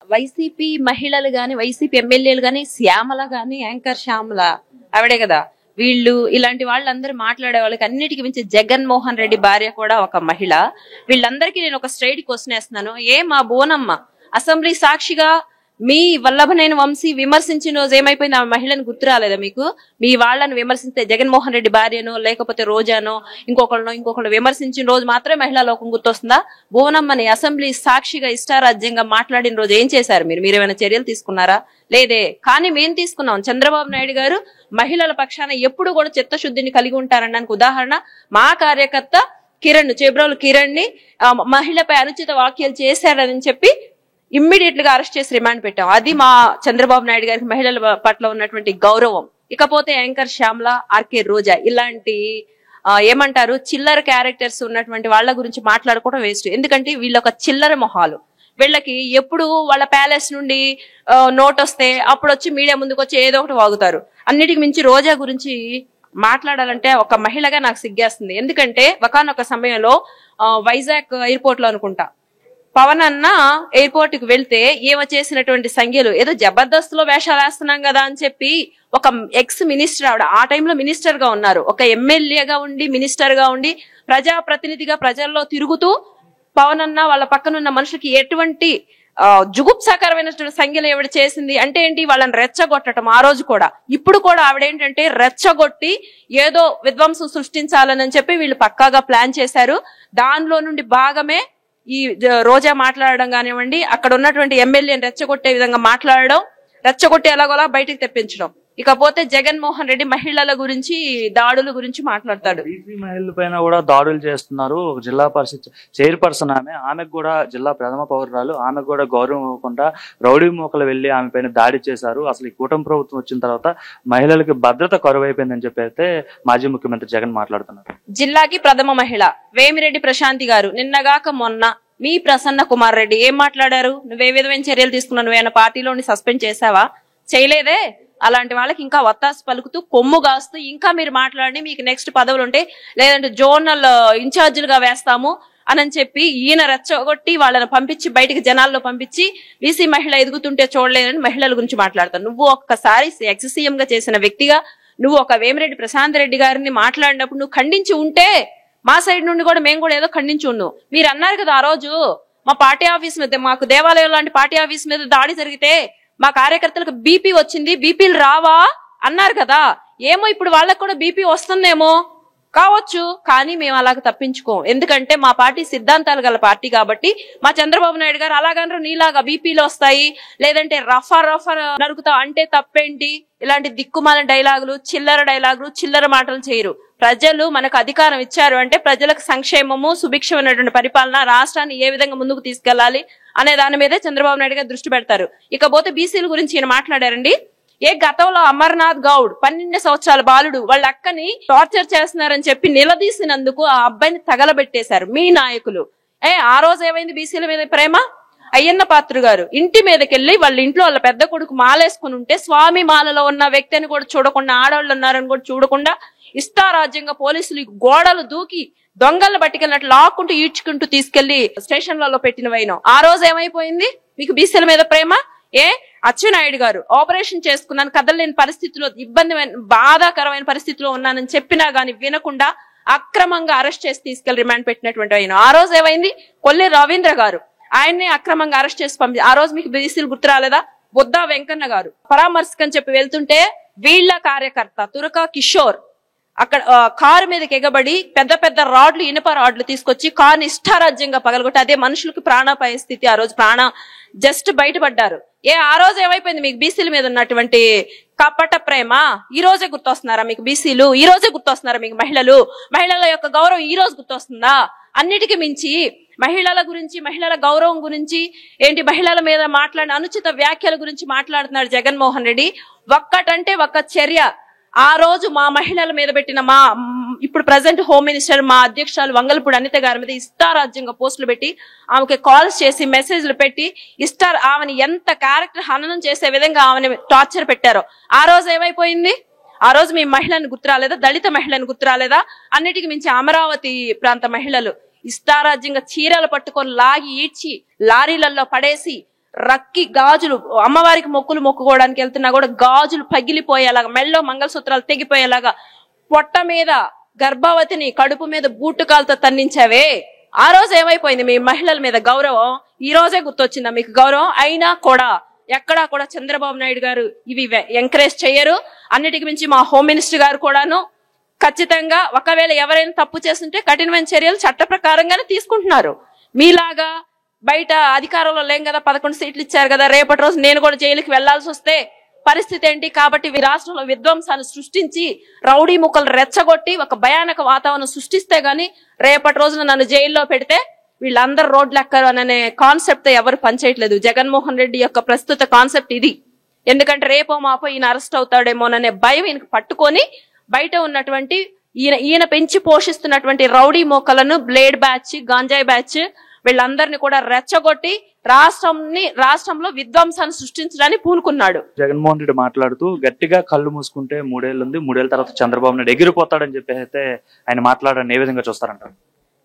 YCP మహిళలు గాని, YCP ఎమ్మెల్యేలు గాని, శ్యామల గాని, యాంకర్ శ్యామల ఆవిడే కదా. వీళ్ళు ఇలాంటి వాళ్ళందరూ మాట్లాడే వాళ్ళకి అన్నిటికీ మించి జగన్మోహన్ రెడ్డి భార్య కూడా ఒక మహిళ. వీళ్ళందరికీ నేను ఒక స్ట్రైట్ క్వశ్చన్ వేస్తున్నాను. మా బోనమ్మ అసెంబ్లీ సాక్షిగా మీ వల్లభనేని వంశీ విమర్శించిన రోజు ఏమైపోయింది? ఆ మహిళను గుర్తు రాలేదా మీకు? మీ వాళ్ళని విమర్శిస్తే జగన్మోహన్ రెడ్డి భార్యనో లేకపోతే రోజానో ఇంకొకళ్ళు విమర్శించిన రోజు మాత్రమే మహిళా లోకం గుర్తొస్తుందా? బోనమ్మని అసెంబ్లీ సాక్షిగా ఇష్టారాజ్యంగా మాట్లాడిన రోజు ఏం చేశారు? మీరేమైనా చర్యలు తీసుకున్నారా? లేదే. కానీ మేము తీసుకున్నాం. చంద్రబాబు నాయుడు గారు మహిళల పక్షాన ఎప్పుడు కూడా చిత్తశుద్ధిని కలిగి ఉంటారనడానికి ఉదాహరణ మా కార్యకర్త కిరణ్, చేబ్రోలు కిరణ్ ని మహిళపై అనుచిత వ్యాఖ్యలు చేశారని చెప్పి ఇమ్మీడియట్ గా అరెస్ట్ చేసి రిమాండ్ పెట్టాం. అది మా చంద్రబాబు నాయుడు గారికి మహిళల పట్ల ఉన్నటువంటి గౌరవం. ఇకపోతే యాంకర్ శ్యామల, ఆర్కే రోజా ఇలాంటి ఏమంటారు చిల్లర క్యారెక్టర్స్ ఉన్నటువంటి వాళ్ళ గురించి మాట్లాడుకోవడం వేస్ట్. ఎందుకంటే వీళ్ళొక చిల్లర మొహాలు. వీళ్ళకి ఎప్పుడు వాళ్ళ ప్యాలెస్ నుండి నోట్ వస్తే అప్పుడు వచ్చి మీడియా ముందుకు వచ్చి ఏదో ఒకటి వాగుతారు. అన్నిటికి మించి రోజా గురించి మాట్లాడాలంటే ఒక మహిళగా నాకు సిగ్గేస్తుంది. ఎందుకంటే ఒకానొక సమయంలో వైజాగ్ ఎయిర్పోర్ట్ లో అనుకుంటా పవన్ అన్న ఎయిర్పోర్ట్ కి వెళ్తే ఏమో చేసినటువంటి సంఖ్యలు ఏదో జబర్దస్త్ లో వేషాలు వేస్తున్నాం కదా అని చెప్పి ఒక ఎక్స్ మినిస్టర్ ఆవిడ ఆ టైంలో మినిస్టర్ గా ఉన్నారు. ఒక ఎమ్మెల్యేగా ఉండి మినిస్టర్ గా ఉండి ప్రజాప్రతినిధిగా ప్రజల్లో తిరుగుతూ పవన్ అన్న వాళ్ళ పక్కనున్న మనుషులకి ఎటువంటి జుగుప్సాకరమైనటువంటి సంఖ్యలు ఆవిడ చేసింది అంటే ఏంటి? వాళ్ళని రెచ్చగొట్టడం. ఆ రోజు కూడా ఇప్పుడు కూడా ఆవిడేంటంటే రెచ్చగొట్టి ఏదో విధ్వంసం సృష్టించాలని చెప్పి వీళ్ళు పక్కాగా ప్లాన్ చేశారు. దానిలో నుండి భాగమే ఈ రోజా మాట్లాడడం కానివ్వండి, అక్కడ ఉన్నటువంటి ఎమ్మెల్యేని రెచ్చగొట్టే విధంగా మాట్లాడడం, రెచ్చగొట్టి ఎలాగోలా బయటికి తెప్పించడం. ఇకపోతే జగన్మోహన్ రెడ్డి మహిళల గురించి దాడుల గురించి మాట్లాడతాడు. బీసీ మహిళల పైన కూడా దాడులు చేస్తున్నారు. ఒక జిల్లా పరిషత్ చైర్పర్సన్ ఆమెకు కూడా జిల్లా ప్రథమ పౌరురాలు, ఆమెకు కూడా గౌరవం ఇవ్వకుండా రౌడీ మూకలు వెళ్లి ఆమె పైన దాడి చేశారు. అసలు ఈ కూటమి ప్రభుత్వం వచ్చిన తర్వాత మహిళలకు భద్రత కరువైపోయిందని చెప్పి అయితే మాజీ ముఖ్యమంత్రి జగన్ మాట్లాడుతున్నారు. జిల్లాకి ప్రథమ మహిళ వేమిరెడ్డి ప్రశాంతి గారు నిన్నగాక మొన్న మీ ప్రసన్న కుమార్ రెడ్డి ఏం మాట్లాడారు? నువ్వే విధమైన చర్యలు తీసుకున్నావు? నువ్వేనా పార్టీలోని సస్పెండ్ చేసావా? చేయలేదే. అలాంటి వాళ్ళకి ఇంకా వత్తాసు పలుకుతూ కొమ్ము కాస్తూ ఇంకా మీరు మాట్లాడి మీకు నెక్స్ట్ పదవులు ఉంటే లేదంటే జోనల్ ఇన్ఛార్జీలుగా వేస్తాము అని చెప్పి ఈయన రెచ్చగొట్టి వాళ్ళని పంపించి బయటికి జనాల్లో పంపించి బీసీ మహిళ ఎదుగుతుంటే చూడలేదని మహిళల గురించి మాట్లాడతావు. నువ్వు ఒక్కసారి ఎక్స్ సీఎం గా చేసిన వ్యక్తిగా నువ్వు ఒక వేమిరెడ్డి ప్రశాంత్ రెడ్డి గారిని మాట్లాడినప్పుడు నువ్వు ఖండించి ఉంటే మా సైడ్ నుండి కూడా మేము కూడా ఏదో ఖండించి ఉన్నాం. మీరు అన్నారు కదా ఆ రోజు మా పార్టీ ఆఫీస్ మీద, మాకు దేవాలయం లాంటి పార్టీ ఆఫీస్ మీద దాడి జరిగితే మా కార్యకర్తలకు బీపీ వచ్చింది, బీపీలు రావా అన్నారు కదా. ఏమో ఇప్పుడు వాళ్ళకు కూడా బీపీ వస్తుందేమో కావచ్చు, కానీ మేము అలాగ తప్పించుకోం. ఎందుకంటే మా పార్టీ సిద్ధాంతాలు గల పార్టీ కాబట్టి. మా చంద్రబాబు నాయుడు గారు అలాగనరు నీలాగా బీపీలు వస్తాయి లేదంటే రఫా నరుకుతా అంటే తప్పేంటి? ఇలాంటి దిక్కుమాల డైలాగులు, చిల్లర డైలాగులు, చిల్లర మాటలు చేయరు. ప్రజలు మనకు అధికారం ఇచ్చారు అంటే ప్రజలకు సంక్షేమము, సుభిక్షమైనటువంటి పరిపాలన, రాష్ట్రాన్ని ఏ విధంగా ముందుకు తీసుకెళ్లాలి అనే దాని మీదే చంద్రబాబు నాయుడు గారు దృష్టి పెడతారు. ఇకపోతే బీసీల గురించి ఈయన మాట్లాడారండి. గతంలో అమర్నాథ్ గౌడ్ 12 సంవత్సరాల బాలుడు వాళ్ళ అక్కని టార్చర్ చేస్తున్నారని చెప్పి నిలదీసినందుకు ఆ అబ్బాయిని తగలబెట్టేశారు మీ నాయకులు. ఆ రోజు ఏమైంది బీసీల మీద ప్రేమ? అయ్యన్న పాత్ర గారు ఇంటి మీదకెళ్లి వాళ్ళ ఇంట్లో వాళ్ళ పెద్ద కొడుకు మాలేసుకుని ఉంటే స్వామి మాలలో ఉన్న వ్యక్తిని కూడా చూడకుండా, ఆడవాళ్ళు ఉన్నారని కూడా చూడకుండా ఇష్టారాజ్యంగా పోలీసులు గోడలు దూకి దొంగలను పట్టుకెళ్ళినట్లు లాక్కుంటూ ఈడ్చుకుంటూ తీసుకెళ్లి స్టేషన్లలో పెట్టిన వైనం. ఆ రోజు ఏమైపోయింది? మీకు బీసీల మీద ప్రేమ? అచ్చెన్నాయుడు గారు ఆపరేషన్ చేసుకున్నాను, కదలలేని పరిస్థితిలో, బాధాకరమైన పరిస్థితిలో ఉన్నానని చెప్పినా గానీ వినకుండా అక్రమంగా అరెస్ట్ చేసి తీసుకెళ్లి రిమాండ్ పెట్టినటువంటి ఆయన. ఆ రోజు ఏమైంది? కొల్లి రవీంద్ర గారు ఆయన్ని అక్రమంగా అరెస్ట్ చేసి పంపి ఆ రోజు మీకు బీసీలు గుర్తు రాలేదా? బుద్దా వెంకన్న గారు పరామర్శకని చెప్పి వెళ్తుంటే వీళ్ల కార్యకర్త తురక కిషోర్ అక్కడ కారు మీదకి ఎగబడి పెద్ద పెద్ద రాడ్లు, ఇనుప రాడ్లు తీసుకొచ్చి కారుని ఇష్టారాజ్యంగా పగలగొట్టి అదే మనుషులకు ప్రాణాపాయ స్థితి. ఆ రోజు జస్ట్ బయటపడ్డారు. ఆ రోజు ఏమైపోయింది? మీకు బీసీల మీద ఉన్నటువంటి కపట ప్రేమ ఈ రోజే గుర్తొస్తున్నారా మీకు బీసీలు? ఈ రోజే గుర్తొస్తున్నారా మీకు మహిళల యొక్క గౌరవం ఈ రోజు గుర్తొస్తుందా? అన్నిటికీ మించి మహిళల గురించి, మహిళల గౌరవం గురించి ఏంటి, మహిళల మీద మాట్లాడిన అనుచిత వ్యాఖ్యల గురించి మాట్లాడుతున్నాడు జగన్మోహన్ రెడ్డి. ఒక్కటంటే ఒక్క చర్య ఆ రోజు మా మహిళల మీద పెట్టిన మా ఇప్పుడు ప్రజెంట్ హోమ్ మినిస్టర్ మా అధ్యక్షురాలు వంగలపూడి అనిత గారి మీద ఇష్టారాజ్యంగా పోస్టులు పెట్టి ఆమెకి కాల్స్ చేసి మెసేజ్లు పెట్టి ఆమెని ఎంత క్యారెక్టర్ హననం చేసే విధంగా ఆమెని టార్చర్ పెట్టారో ఆ రోజు ఏమైపోయింది? ఆ రోజు మీ మహిళను గుర్తురాలేదా? దళిత మహిళను గుర్తురాలేదా? అన్నిటికీ మించి అమరావతి ప్రాంత మహిళలు ఇష్టారాజ్యంగా చీరలు పట్టుకొని లాగి ఈడ్చి లారీలలో పడేసి రక్కి గాజులు అమ్మవారికి మొక్కుకోవడానికి వెళ్తున్నా కూడా గాజులు పగిలిపోయేలాగా, మెళ్ళో మంగళసూత్రాలు తెగిపోయేలాగా, పొట్ట మీద గర్భవతిని కడుపు మీద బూటుకాలతో తన్నించావే, ఆ రోజు ఏమైపోయింది మీ మహిళల మీద గౌరవం? ఈ రోజే గుర్తొచ్చిందా మీకు గౌరవం? అయినా కూడా ఎక్కడా కూడా చంద్రబాబు నాయుడు గారు ఇవి ఎంకరేజ్ చేయరు. అన్నిటికి మించి మా హోమ్ మినిస్టర్ గారు కూడాను ఖచ్చితంగా ఒకవేళ ఎవరైనా తప్పు చేస్తుంటే కఠినమైన చర్యలు చట్ట ప్రకారంగానే తీసుకుంటున్నారు. మీలాగా బయట అధికారంలో లేం కదా, 11 సీట్లు ఇచ్చారు కదా, రేపటి రోజు నేను కూడా జైలుకి వెళ్లాల్సి వస్తే పరిస్థితి ఏంటి? కాబట్టి రాష్ట్రంలో విధ్వంసాన్ని సృష్టించి రౌడీ ముక్కలు రెచ్చగొట్టి ఒక భయానక వాతావరణం సృష్టిస్తే గాని రేపటి రోజున నన్ను జైల్లో పెడితే వీళ్ళందరూ రోడ్లు ఎక్కరు అనే కాన్సెప్ట్ తో ఎవరు పనిచేయట్లేదు. జగన్మోహన్ రెడ్డి యొక్క ప్రస్తుత కాన్సెప్ట్ ఇది. ఎందుకంటే రేపో మాపో ఈయన అరెస్ట్ అవుతాడేమోననే భయం ఈయనకు పట్టుకొని బయట ఉన్నటువంటి ఈయన పెంచి పోషిస్తున్నటువంటి రౌడీ మోకలను, బ్లేడ్ బ్యాచ్, గాంజాయి బ్యాచ్ వీళ్ళందరినీ కూడా రెచ్చగొట్టి రాష్ట్రంలో విధ్వంసాన్ని సృష్టించడానికి పూనుకున్నాడు. జగన్మోహన్ రెడ్డి మాట్లాడుతూ గట్టిగా కళ్ళు మూసుకుంటే 3 ఏళ్ళు ఉంది, 3 ఏళ్ళ తర్వాత చంద్రబాబు నాయుడు ఎగిరిపోతాడని చెప్పి అయితే ఆయన మాట్లాడని ఏ విధంగా చూస్తారంటారు?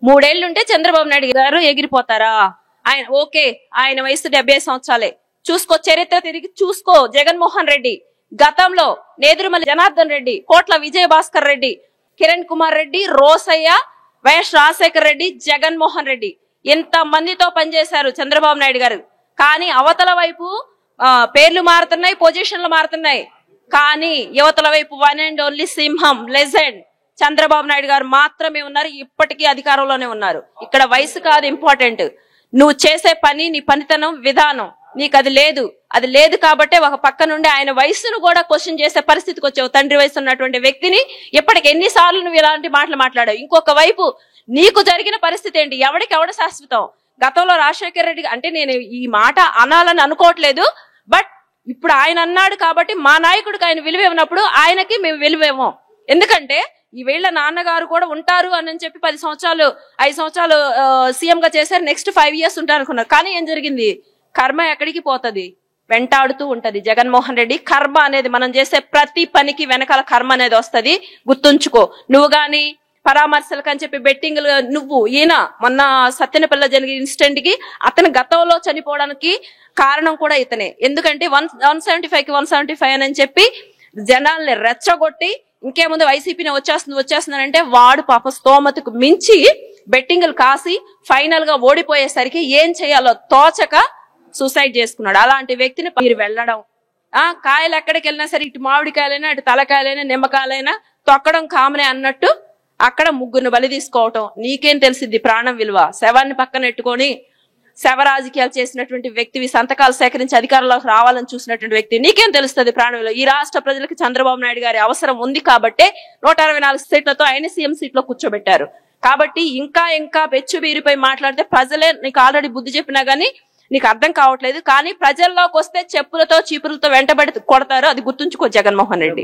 3 ఏళ్లుంటే చంద్రబాబు నాయుడు గారు ఎగిరిపోతారా? ఆయన ఓకే, ఆయన వయసు 70 సంవత్సరాలే. చూసుకో, చరిత్ర తిరిగి చూసుకో. జగన్మోహన్ రెడ్డి గతంలో నేదురుమల్లి జనార్దన్ రెడ్డి, కోట్ల విజయభాస్కర్ రెడ్డి, కిరణ్ కుమార్ రెడ్డి, రోసయ్య, వైఎస్ రాజశేఖర్ రెడ్డి, జగన్మోహన్ రెడ్డి ఎంత మందితో పనిచేశారు చంద్రబాబు నాయుడు గారు. కానీ అవతల వైపు పేర్లు మారుతున్నాయి, పొజిషన్లు మారుతున్నాయి. కానీ యువతల వైపు వన్ అండ్ ఓన్లీ సింహం, లెజెండ్ చంద్రబాబు నాయుడు గారు మాత్రమే ఉన్నారు. ఇప్పటికీ అధికారంలోనే ఉన్నారు. ఇక్కడ వయసు కాదు ఇంపార్టెంట్, నువ్వు చేసే పని, నీ పనితనం, విధానం. నీకు అది లేదు కాబట్టే ఒక పక్క నుండి ఆయన వయసును కూడా క్వశ్చన్ చేసే పరిస్థితికి వచ్చావు. తండ్రి వయసు ఉన్నటువంటి వ్యక్తిని ఇప్పటికి ఎన్నిసార్లు నువ్వు ఇలాంటి మాటలు మాట్లాడావు? ఇంకొక వైపు నీకు జరిగిన పరిస్థితి ఏంటి? ఎవడ శాశ్వతం? గతంలో రాజశేఖర రెడ్డి అంటే నేను ఈ మాట అనాలని అనుకోవట్లేదు, బట్ ఇప్పుడు ఆయన అన్నాడు కాబట్టి మా నాయకుడికి ఆయన విలువ ఇవ్వనప్పుడు ఆయనకి మేము విలువ ఇవ్వం. ఎందుకంటే ఈ వీళ్ళ నాన్నగారు కూడా ఉంటారు అని చెప్పి 5 సంవత్సరాలు సీఎం గా చేశారు. నెక్స్ట్ 5 years ఉంటారు అనుకున్నారు. కానీ ఏం జరిగింది? కర్మ ఎక్కడికి పోతుంది? వెంటాడుతూ ఉంటది. జగన్మోహన్ రెడ్డి కర్మ అనేది, మనం చేసే ప్రతి పనికి వెనకాల కర్మ అనేది వస్తది, గుర్తుంచుకో. నువ్వు గాని పరామర్శలకు అని చెప్పి బెట్టింగ్లు, నువ్వు ఈయన మొన్న సత్యనపల్లిలో జరిగిన ఇన్సిడెంట్ కి అతను గతంలో చనిపోవడానికి కారణం కూడా ఇతనే. ఎందుకంటే 175కి 175 అని చెప్పి జనాల్ని రెచ్చగొట్టి ఇంకేముందు వైసీపీని వచ్చేస్తున్నానంటే వాడు పాప స్తోమతకు మించి బెట్టింగ్లు కాసి ఫైనల్ గా ఓడిపోయేసరికి ఏం చేయాలో తోచక సూసైడ్ చేసుకున్నాడు. అలాంటి వ్యక్తిని మీరు వెళ్ళడం, కాయలు ఎక్కడికి వెళ్ళినా సరే, ఇటు మామిడికాయలైనా, ఇటు తలకాయలైనా, నిమ్మకాయలైనా తొక్కడం కామనే అన్నట్టు అక్కడ 3 బలి తీసుకోవటం. నీకేం తెలిసిద్ది ప్రాణం విలువ? శవాన్ని పక్కన ఎట్టుకొని శవ రాజకీయాలు చేసినటువంటి వ్యక్తివి, సంతకాలు సేకరించి అధికారంలోకి రావాలని చూసినటువంటి వ్యక్తి, నీకేం తెలుస్తుంది ప్రాణం విలువ? ఈ రాష్ట్ర ప్రజలకు చంద్రబాబు నాయుడు గారి అవసరం ఉంది కాబట్టి 164 సీట్లతో ఆయన సీఎం సీట్ లో కూర్చోబెట్టారు. కాబట్టి ఇంకా పెచ్చు బీరిపై మాట్లాడితే ప్రజలే నీకు ఆల్రెడీ బుద్ధి చెప్పినా గానీ నీకు అర్థం కావట్లేదు. కానీ ప్రజల్లోకి వస్తే చెప్పులతో చీపులతో వెంటబడి కొడతారు. అది గుర్తుంచుకో జగన్మోహన్ రెడ్డి.